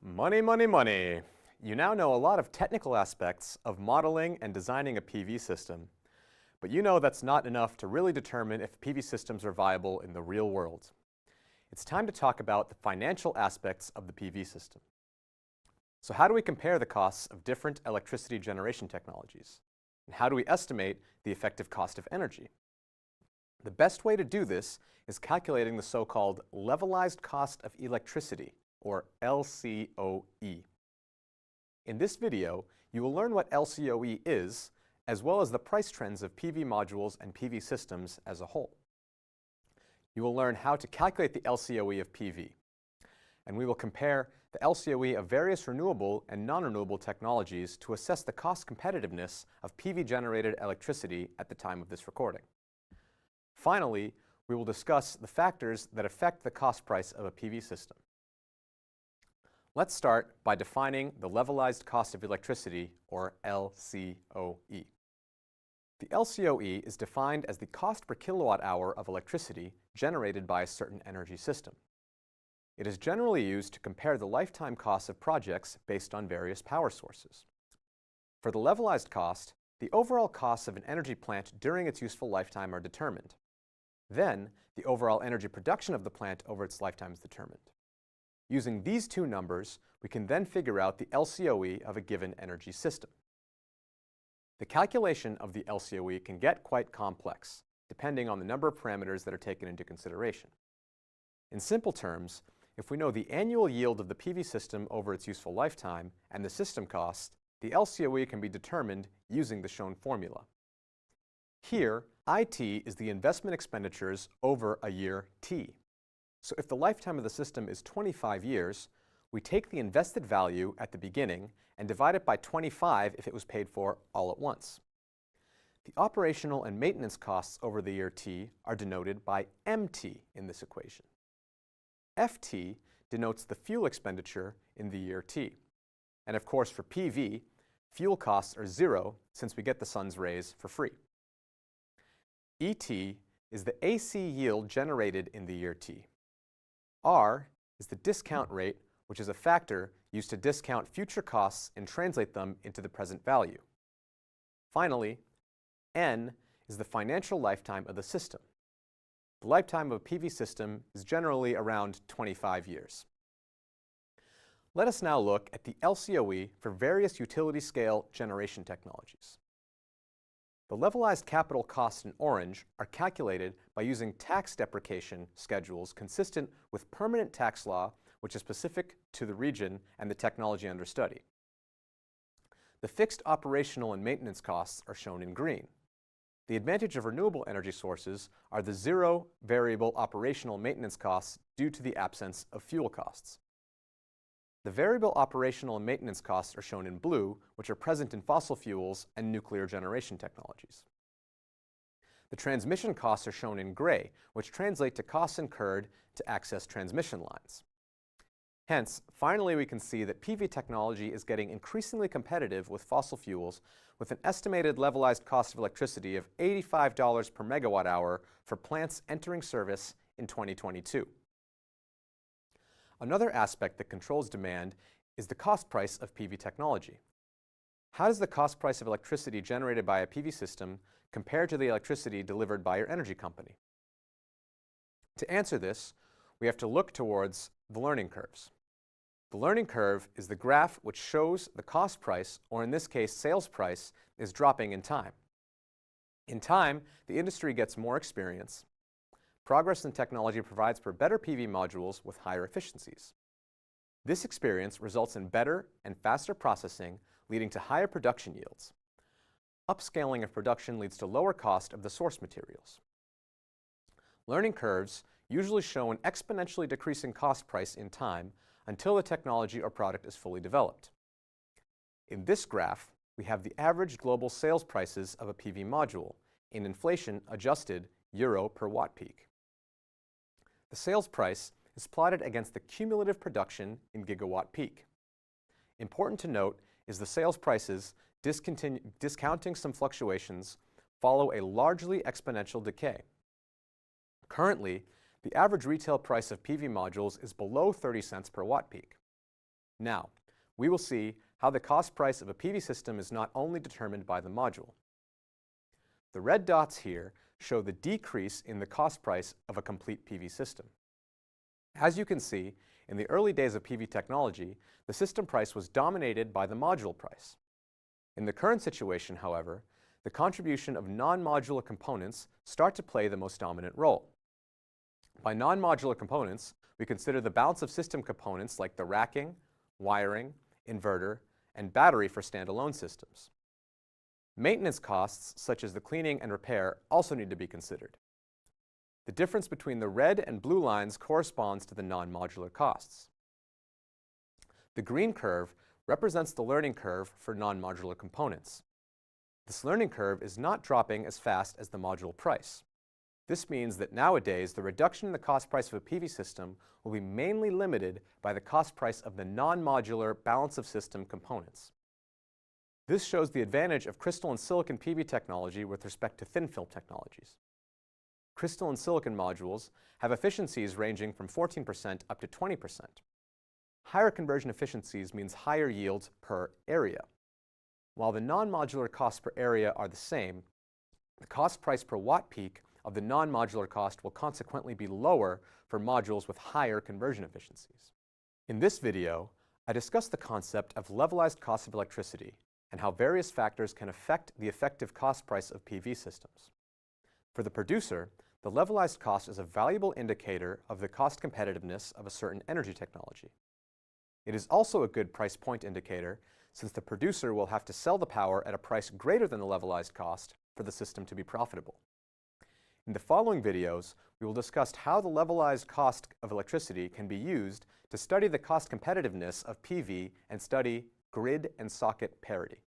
Money, money, money. You now know a lot of technical aspects of modeling and designing a PV system. But you know that's not enough to really determine if PV systems are viable in the real world. It's time to talk about the financial aspects of the PV system. So how do we compare the costs of different electricity generation technologies? And how do we estimate the effective cost of energy? The best way to do this is calculating the so-called levelized cost of electricity, or LCOE. In this video, you will learn what LCOE is, as well as the price trends of PV modules and PV systems as a whole. You will learn how to calculate the LCOE of PV, and we will compare the LCOE of various renewable and non-renewable technologies to assess the cost competitiveness of PV-generated electricity at the time of this recording. Finally, we will discuss the factors that affect the cost price of a PV system. Let's start by defining the levelized cost of electricity, or LCOE. The LCOE is defined as the cost per kilowatt hour of electricity generated by a certain energy system. It is generally used to compare the lifetime costs of projects based on various power sources. For the levelized cost, the overall costs of an energy plant during its useful lifetime are determined. Then, the overall energy production of the plant over its lifetime is determined. Using these two numbers, we can then figure out the LCOE of a given energy system. The calculation of the LCOE can get quite complex, depending on the number of parameters that are taken into consideration. In simple terms, if we know the annual yield of the PV system over its useful lifetime and the system cost, the LCOE can be determined using the shown formula. Here, IT is the investment expenditures over a year T. So if the lifetime of the system is 25 years, we take the invested value at the beginning and divide it by 25 if it was paid for all at once. The operational and maintenance costs over the year T are denoted by MT in this equation. FT denotes the fuel expenditure in the year T. And of course for PV, fuel costs are zero since we get the sun's rays for free. ET is the AC yield generated in the year T. R is the discount rate, which is a factor used to discount future costs and translate them into the present value. Finally, N is the financial lifetime of the system. The lifetime of a PV system is generally around 25 years. Let us now look at the LCOE for various utility-scale generation technologies. The levelized capital costs in orange are calculated by using tax deprecation schedules consistent with permanent tax law, which is specific to the region and the technology under study. The fixed operational and maintenance costs are shown in green. The advantage of renewable energy sources are the zero variable operational maintenance costs due to the absence of fuel costs. The variable operational and maintenance costs are shown in blue, which are present in fossil fuels and nuclear generation technologies. The transmission costs are shown in gray, which translate to costs incurred to access transmission lines. Hence, finally we can see that PV technology is getting increasingly competitive with fossil fuels with an estimated levelized cost of electricity of $85 per megawatt hour for plants entering service in 2022. Another aspect that controls demand is the cost price of PV technology. How does the cost price of electricity generated by a PV system compare to the electricity delivered by your energy company? To answer this, we have to look towards the learning curves. The learning curve is the graph which shows the cost price, or in this case sales price, is dropping in time. In time, the industry gets more experience. Progress in technology provides for better PV modules with higher efficiencies. This experience results in better and faster processing, leading to higher production yields. Upscaling of production leads to lower cost of the source materials. Learning curves usually show an exponentially decreasing cost price in time until the technology or product is fully developed. In this graph, we have the average global sales prices of a PV module in inflation-adjusted euro per watt peak. The sales price is plotted against the cumulative production in gigawatt peak. Important to note is the sales prices, discounting some fluctuations, follow a largely exponential decay. Currently, the average retail price of PV modules is below 30 cents per watt peak. Now, we will see how the cost price of a PV system is not only determined by the module. The red dots here show the decrease in the cost price of a complete PV system. As you can see, in the early days of PV technology, the system price was dominated by the module price. In the current situation, however, the contribution of non-modular components start to play the most dominant role. By non-modular components, we consider the balance of system components like the racking, wiring, inverter, and battery for standalone systems. Maintenance costs, such as the cleaning and repair, also need to be considered. The difference between the red and blue lines corresponds to the non-modular costs. The green curve represents the learning curve for non-modular components. This learning curve is not dropping as fast as the module price. This means that nowadays the reduction in the cost price of a PV system will be mainly limited by the cost price of the non-modular balance of system components. This shows the advantage of crystal and silicon PV technology with respect to thin film technologies. Crystal and silicon modules have efficiencies ranging from 14% up to 20%. Higher conversion efficiencies means higher yields per area. While the non-modular costs per area are the same, the cost price per watt peak of the non-modular cost will consequently be lower for modules with higher conversion efficiencies. In this video, I discuss the concept of levelized cost of electricity and how various factors can affect the effective cost price of PV systems. For the producer, the levelized cost is a valuable indicator of the cost competitiveness of a certain energy technology. It is also a good price point indicator since the producer will have to sell the power at a price greater than the levelized cost for the system to be profitable. In the following videos, we will discuss how the levelized cost of electricity can be used to study the cost competitiveness of PV and study grid and socket parity.